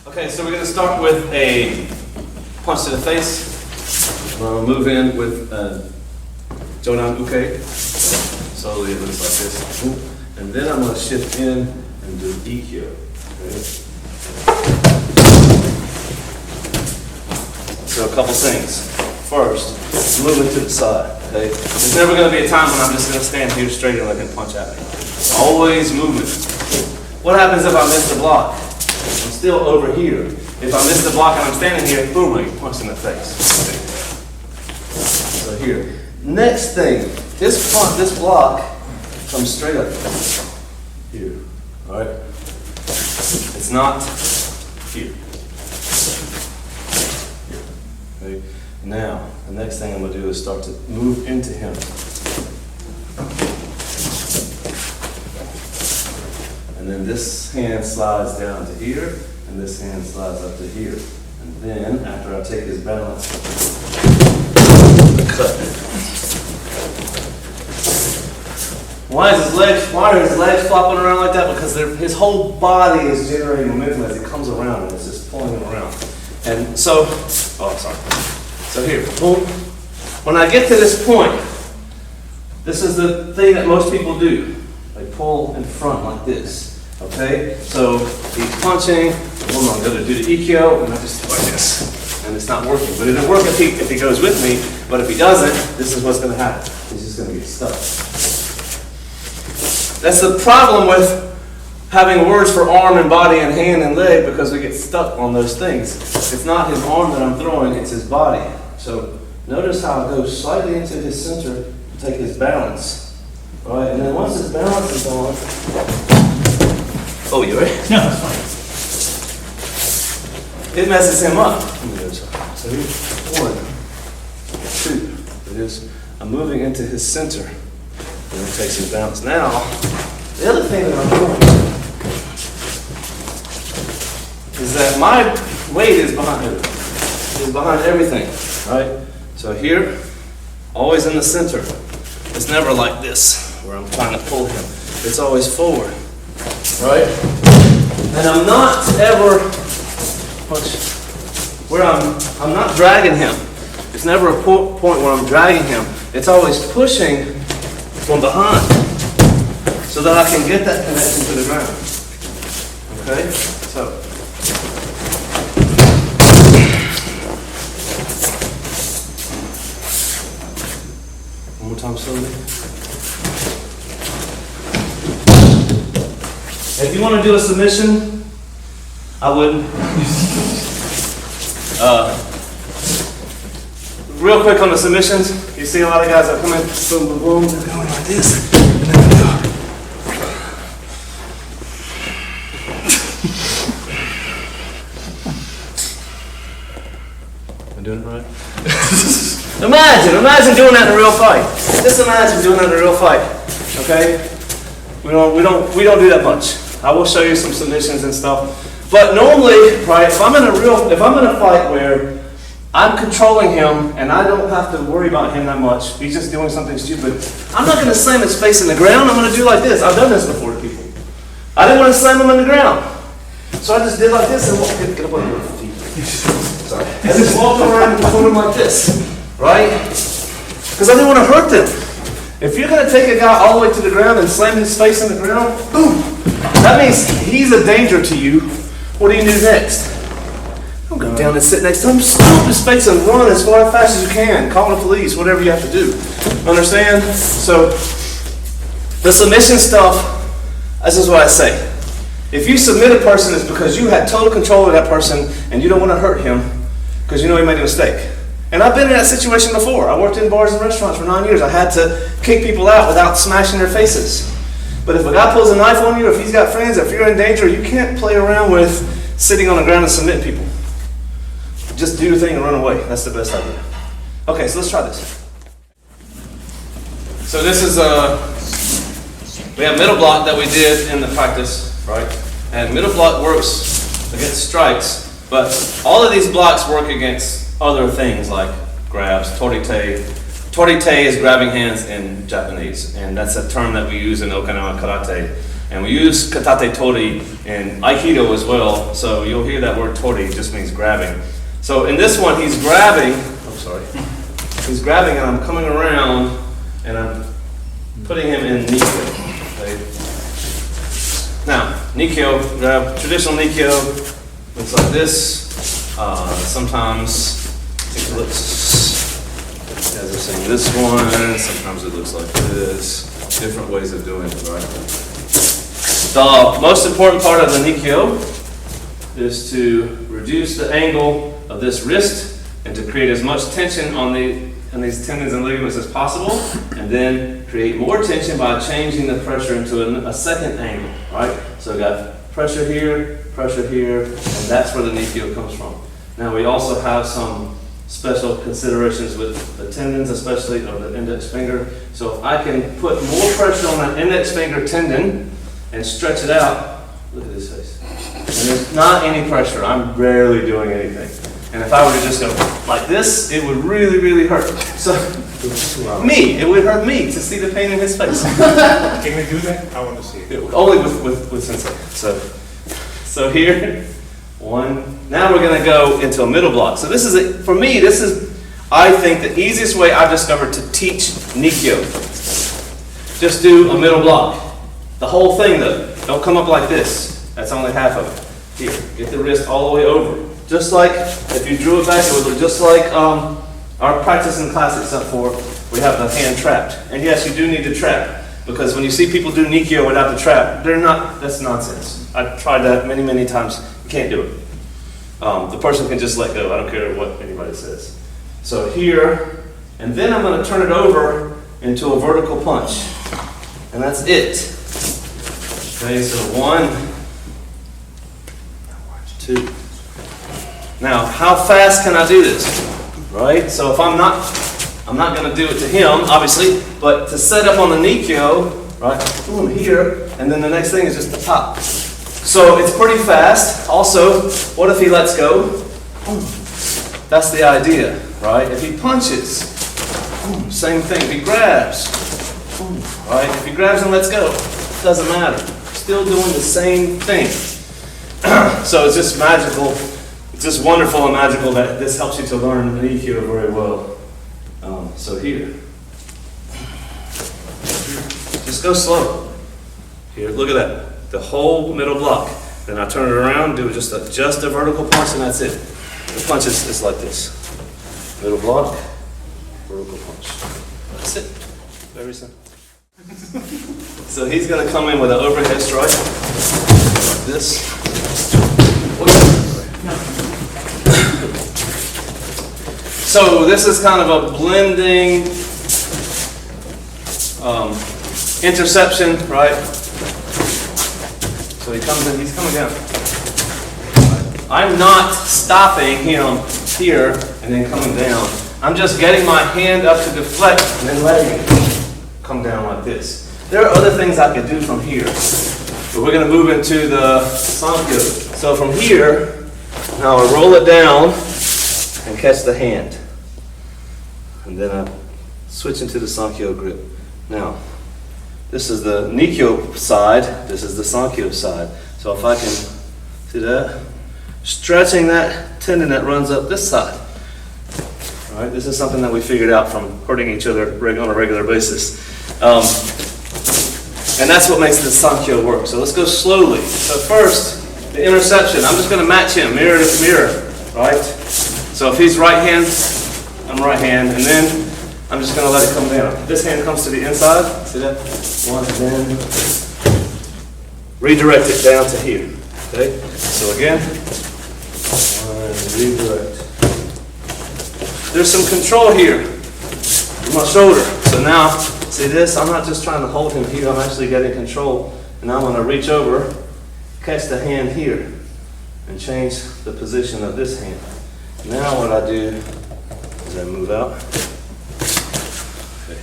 Okay, so we're going to start with a punch to the face. We'll move in with Jonan Uke. Slowly it looks like this. And then I'm going to shift in and do nikio. Okay? So a couple things. First, moving to the side. Okay? There's never going to be a time when I'm just going to stand here straight and let him punch at me. Always moving. What happens if I miss the block? I'm still over here. If I miss the block and I'm standing here, boom, I get punched in the face. Okay. So here. Next thing, this block comes straight up here. All right? It's not here. Okay. Now, the next thing I'm going to do is start to move into him. And then this hand slides down to here, and this hand slides up to here. And then, after I take his balance, cut. Why are his legs flopping around like that? Because his whole body is generating momentum as he comes around, and it's just pulling him around. And so, So here, boom. When I get to this point, this is the thing that most people do. They pull in front like this. Okay? So he's punching, I'm going to do the nikio, and I just do like this. And it's not working. But it'll work if he goes with me, but if he doesn't, this is what's going to happen. He's just going to get stuck. That's the problem with having words for arm and body and hand and leg, because we get stuck on those things. It's not his arm that I'm throwing, it's his body. So notice how it goes slightly into his center to take his balance. All right, and then once his balance is on, oh, you ready? No, that's fine. It messes him up. So here's 1, 2. It is, I'm moving into his center. And he takes his balance. Now, the other thing that I'm doing is that my weight is behind everything. Right? So here, always in the center. It's never like this, where I'm trying to pull him. It's always forward. Right? And I'm not ever where I'm not dragging him. It's never a point where I'm dragging him. It's always pushing from behind so that I can get that connection to the ground. Okay? So one more time slowly. If you want to do a submission, I wouldn't. Real quick on the submissions, you see a lot of guys that come in, boom, boom, boom, they're going like this, and then they go. I'm doing it right? Imagine doing that in a real fight. Just imagine doing that in a real fight. Okay? We don't do that much. I will show you some submissions and stuff. But normally, right, if I'm in a fight where I'm controlling him and I don't have to worry about him that much, he's just doing something stupid, I'm not going to slam his face in the ground. I'm going to do like this. I've done this before to people. I didn't want to slam him in the ground. So I just did like this and get up on your feet. Sorry. I just walked around and put him like this. Right? Because I didn't want to hurt them. If you're going to take a guy all the way to the ground and slam his face in the ground, boom, that means he's a danger to you. What do you do next? Don't go down and sit next to him. Stomp his face and run as far as fast as you can. Call the police, whatever you have to do. Understand? So, the submission stuff, this is what I say. If you submit a person, it's because you had total control of that person and you don't want to hurt him because you know he made a mistake. And I've been in that situation before. I worked in bars and restaurants for 9 years. I had to kick people out without smashing their faces. But if a guy pulls a knife on you, if he's got friends, if you're in danger, you can't play around with sitting on the ground and submitting people. Just do your thing and run away. That's the best idea. Okay, so let's try this. So this is we have middle block that we did in the practice, right? And middle block works against strikes, but all of these blocks work against other things like grabs, torite. Torite is grabbing hands in Japanese, and that's a term that we use in Okinawa karate And we use katate tori in Aikido as well, so you'll hear that word tori, it just means grabbing. So in this one, he's grabbing, he's grabbing and I'm coming around and I'm putting him in nikio. Okay? Now, nikio, grab traditional nikio, looks like this. Sometimes it looks, as I'm saying, this one, sometimes it looks like this. Different ways of doing it, right? The most important part of the nikio is to reduce the angle of this wrist and to create as much tension on these tendons and ligaments as possible, and then create more tension by changing the pressure into a second angle, right? So we got pressure here, and that's where the nikio comes from. Now we also have some special considerations with the tendons, especially of the index finger. So if I can put more pressure on that index finger tendon and stretch it out, look at this face. And there's not any pressure. I'm barely doing anything. And if I were to just go like this, it would really, really hurt. So it would hurt me to see the pain in his face. Can we do that? I want to see it. Only with sensei. So here, one. Now we're going to go into a middle block. So this is, for me, this is, I think, the easiest way I've discovered to teach nikio. Just do a middle block. The whole thing, though. Don't come up like this. That's only half of it. Here, get the wrist all the way over. Just like, if you drew it back, it would look just like our practice in class, except for we have the hand trapped. And yes, you do need to trap, because when you see people do nikio without the trap, that's nonsense. I've tried that many, many times. You can't do it. The person can just let go. I don't care what anybody says. So here, and then I'm going to turn it over into a vertical punch. And that's it. Okay, so 1, 2. Now, how fast can I do this? Right? So if I'm not going to do it to him, obviously, but to set up on the nikio, right? Boom, here, and then the next thing is just the top. So it's pretty fast. Also, what if he lets go? Boom. That's the idea, right? If he punches, boom, same thing. If he grabs, boom, right? If he grabs and lets go, doesn't matter. Still doing the same thing. So it's just magical. It's just wonderful and magical that this helps you to learn nikio very well. So here. Just go slow. Here, look at that. The whole middle block. Then I turn it around, do just a vertical punch, and that's it. The punch is like this. Middle block, vertical punch. That's it. Very simple. So he's going to come in with an overhead strike, like this. So this is kind of a blending interception, right? So he comes in, he's coming down. I'm not stopping him here and then coming down. I'm just getting my hand up to deflect and then letting it come down like this. There are other things I could do from here, but we're going to move into the sanio. So from here, now I roll it down and catch the hand. And then I switch into the sanio grip. Now, this is the nikio side, this is the sanio side. So if I can, see that? Stretching that tendon that runs up this side. All right, this is something that we figured out from hurting each other on a regular basis. And that's what makes the sanio work. So let's go slowly. So first, the interception. I'm just going to match him, mirror to mirror, right? So if he's right hand, I'm right hand, and then I'm just going to let it come down. This hand comes to the inside. See that? One, and then redirect it down to here. Okay? So again, one, redirect. There's some control here in my shoulder. So now, see this? I'm not just trying to hold him here. I'm actually getting control. And now I'm going to reach over, catch the hand here, and change the position of this hand. Now what I do is I move out. Okay.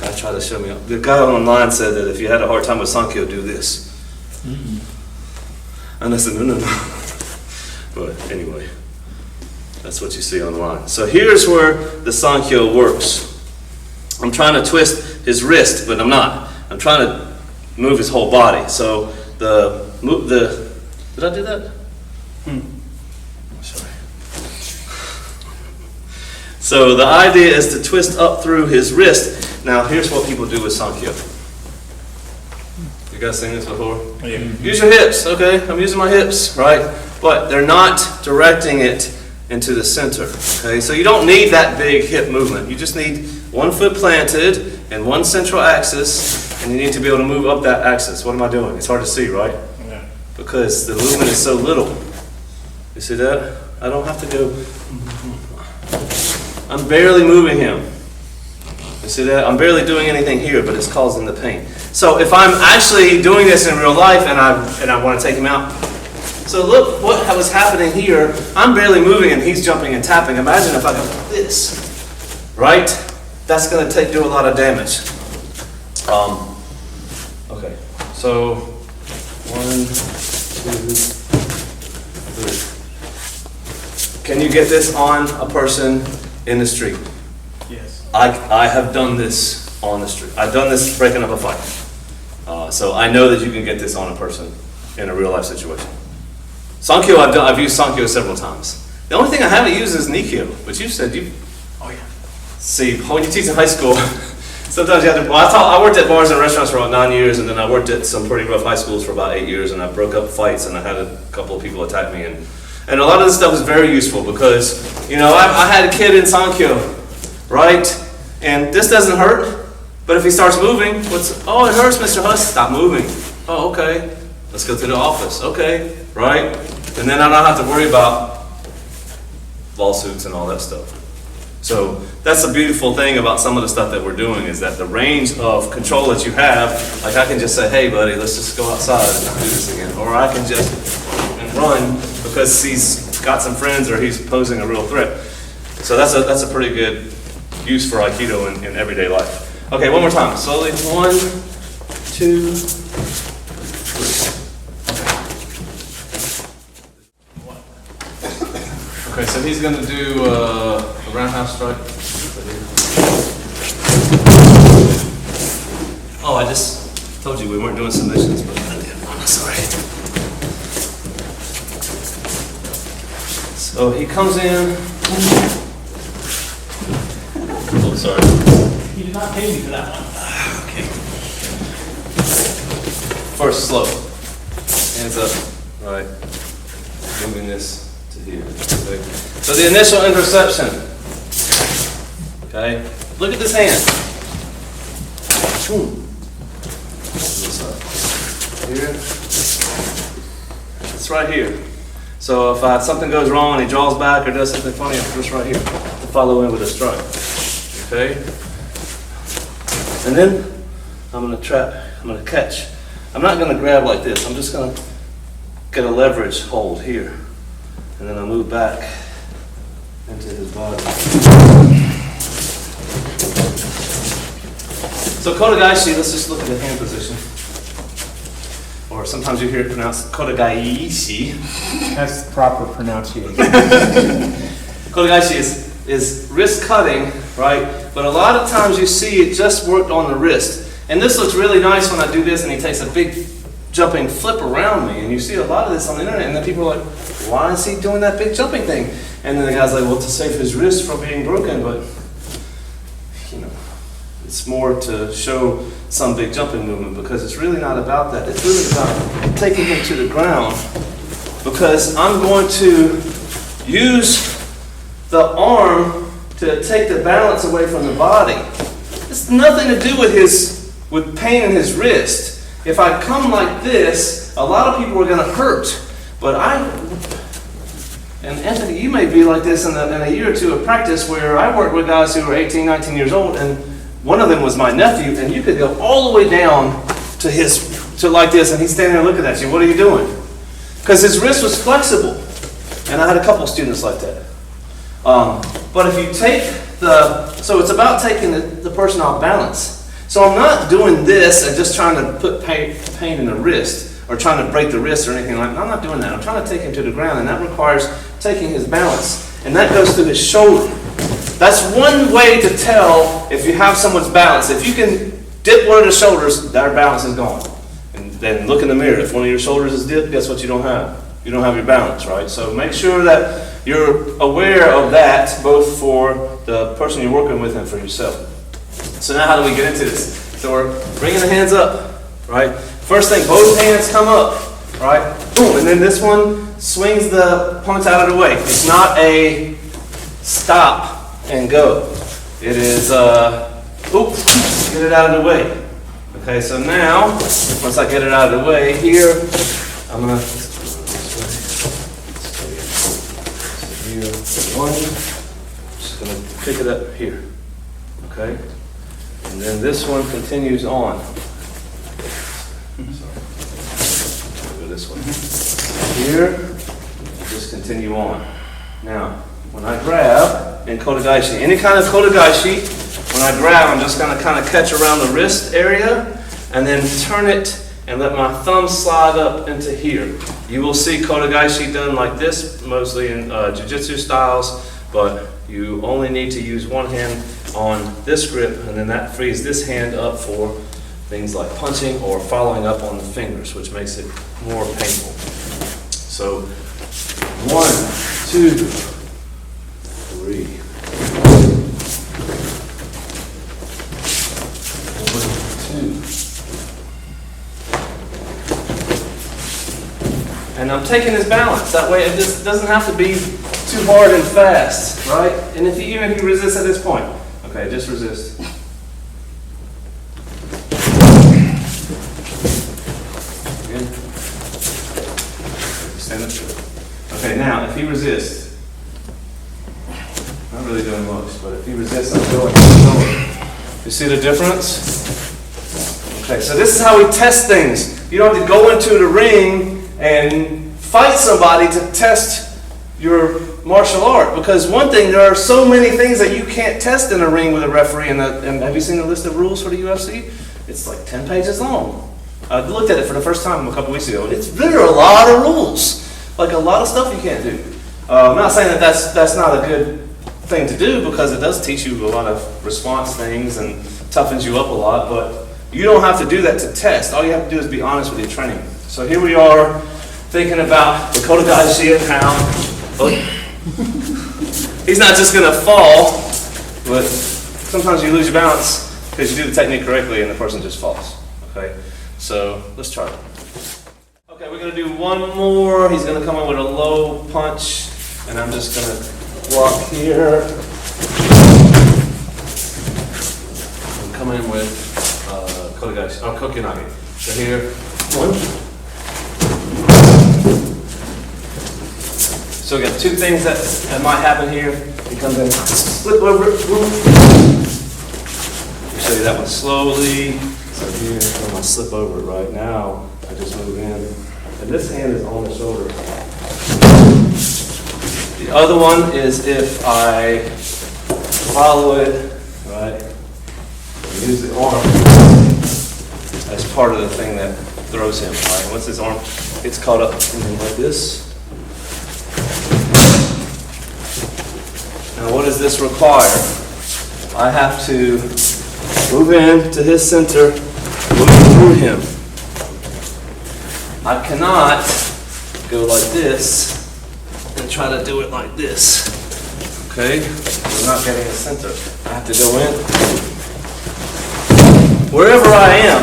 I try to show me. The guy online said that if you had a hard time with sanio, do this. And I said, no. But anyway, that's what you see online. So here's where the sanio works. I'm trying to twist his wrist, but I'm not. I'm trying to move his whole body. So did I do that? Sorry. So the idea is to twist up through his wrist. Now here's what people do with sanio. You guys seen this before? Yeah. Use your hips, okay? I'm using my hips, right? But they're not directing it into the center, okay? So you don't need that big hip movement. You just need one foot planted and one central axis, and you need to be able to move up that axis. What am I doing? It's hard to see, right? Yeah. Because the movement is so little. You see that? I don't have to go. I'm barely moving him. You see that? I'm barely doing anything here, but it's causing the pain. So if I'm actually doing this in real life and I want to take him out, so look what was happening here. I'm barely moving and he's jumping and tapping. Imagine if I go like this, right? That's going to do a lot of damage. Okay, so 1, 2, 3. Can you get this on a person in the street? Yes. I have done this on the street. I've done this breaking up a fight. So I know that you can get this on a person in a real life situation. Sanio, I've used sanio several times. The only thing I haven't used is nikio, but you said you. Oh yeah. See, when you teach in high school, sometimes you have to. Well, I worked at bars and restaurants for about 9 years, and then I worked at some pretty rough high schools for about 8 years, and I broke up fights, and I had a couple of people attack me, and a lot of this stuff is very useful because, you know, I had a kid in sanio, right? And this doesn't hurt, but if he starts moving, oh, it hurts, Mr. Huss, stop moving. Oh, okay, let's go to the office, okay, right? And then I don't have to worry about lawsuits and all that stuff. So that's the beautiful thing about some of the stuff that we're doing is that the range of control that you have, like I can just say, hey buddy, let's just go outside and not do this again. Or I can just run because he's got some friends or he's posing a real threat. So that's a pretty good use for Aikido in everyday life. Okay, one more time. Slowly. 1, 2, 3. Okay, so he's going to do a roundhouse strike. Oh, I just told you we weren't doing submissions, but I did. Oh, sorry. So he comes in. Oh, sorry. You did not pay me for that one. Okay. First, slow. Hands up. All right. Moving this to here. Okay. So the initial interception. Okay. Look at this hand. Boom. Here. It's right here. So if something goes wrong and he draws back or does something funny, I'm just right here to follow in with a strike. Okay? And then I'm going to trap, I'm going to catch. I'm not going to grab like this. I'm just going to get a leverage hold here. And then I move back into his body. So kotegaeshi, let's just look at the hand position. Or sometimes you hear it pronounced kotegaeshi. That's the proper pronunciation. Kotegaeshi is wrist cutting, right? But a lot of times you see it just worked on the wrist. And this looks really nice when I do this and he takes a big jumping flip around me. And you see a lot of this on the internet and then people are like, why is he doing that big jumping thing? And then the guy's like, well, to save his wrist from being broken, but you know, it's more to show some big jumping movement because it's really not about that. It's really about taking him to the ground because I'm going to use the arm to take the balance away from the body. It's nothing to do with pain in his wrist. If I come like this, a lot of people are going to hurt. But and Anthony, you may be like this in a year or two of practice where I worked with guys who were 18, 19 years old, and one of them was my nephew, and you could go all the way down to like this, and he's standing there looking at you. What are you doing? Because his wrist was flexible. And I had a couple students like that. But if you take so it's about taking the person off balance. So I'm not doing this and just trying to put pain in the wrist or trying to break the wrist or anything like that. I'm not doing that. I'm trying to take him to the ground, and that requires taking his balance. And that goes through his shoulder. That's one way to tell if you have someone's balance. If you can dip one of the shoulders, their balance is gone. then look in the mirror. If one of your shoulders is dipped, guess what you don't have? You don't have your balance, right? So make sure that you're aware of that, both for the person you're working with and for yourself. So now how do we get into this? So we're bringing the hands up, right? First thing, both hands come up, right? Boom, and then this one swings the punch out of the way. It's not a stop and go. It is, oops, get it out of the way. Okay, so now, once I get it out of the way, here, I'm gonna, one, just gonna pick it up here, okay? And then this one continues on. Sorry. Go this way. Here, just continue on. Now, when I grab in kotegaeshi, any kind of kotegaeshi, when I grab, I'm just gonna kind of catch around the wrist area and then turn it and let my thumb slide up into here. You will see kotegaeshi done like this, mostly in jiu-jitsu styles, but you only need to use one hand on this grip, and then that frees this hand up for things like punching or following up on the fingers, which makes it more painful. So, 1, 2, 3. 1, 2. And I'm taking his balance. That way it just doesn't have to be too hard and fast, right? And if he resists at this point, okay, just resist. Again. Stand up straight. Okay, now if he resists, not really doing much, but if he resists, I'm going lower. You see the difference? Okay, so this is how we test things. You don't have to go into the ring and fight somebody to test your martial art, because one thing, there are so many things that you can't test in a ring with a referee. And have you seen the list of rules for the UFC? It's like 10 pages long. I looked at it for the first time a couple weeks ago, and there are a lot of rules, like a lot of stuff you can't do. I'm not saying that that's not a good thing to do, because it does teach you a lot of response things and toughens you up a lot, but you don't have to do that to test. All you have to do is be honest with your training. So here we are thinking about the kotegaeshi and how he's not just going to fall, but sometimes you lose your balance because you do the technique correctly and the person just falls. Okay, so let's try it. Okay, we're going to do one more. He's going to come in with a low punch, and I'm just going to block here. And come in with kotegaeshi, or kokinage. So here, one. So we got two things that might happen here. He comes in, flip over it, boom. I'll show you that one slowly. So here, I'm going to slip over it right now. I just move in. And this hand is on the shoulder. The other one is if I follow it, right, and use the arm as part of the thing that throws him, right? Once his arm gets caught up in him like this. Now what does this require? I have to move in to his center, move through him. I cannot go like this and try to do it like this. Okay? I'm not getting a center. I have to go in. Wherever I am,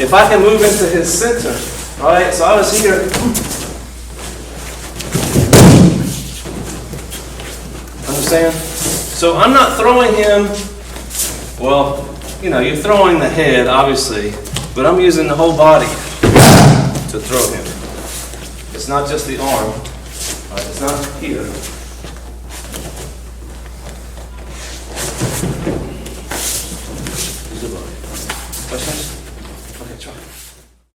if I can move into his center, right? So I was here. Understand? So I'm not throwing him, well, you know, you're throwing the head, obviously, but I'm using the whole body to throw him. It's not just the arm, right? It's not here.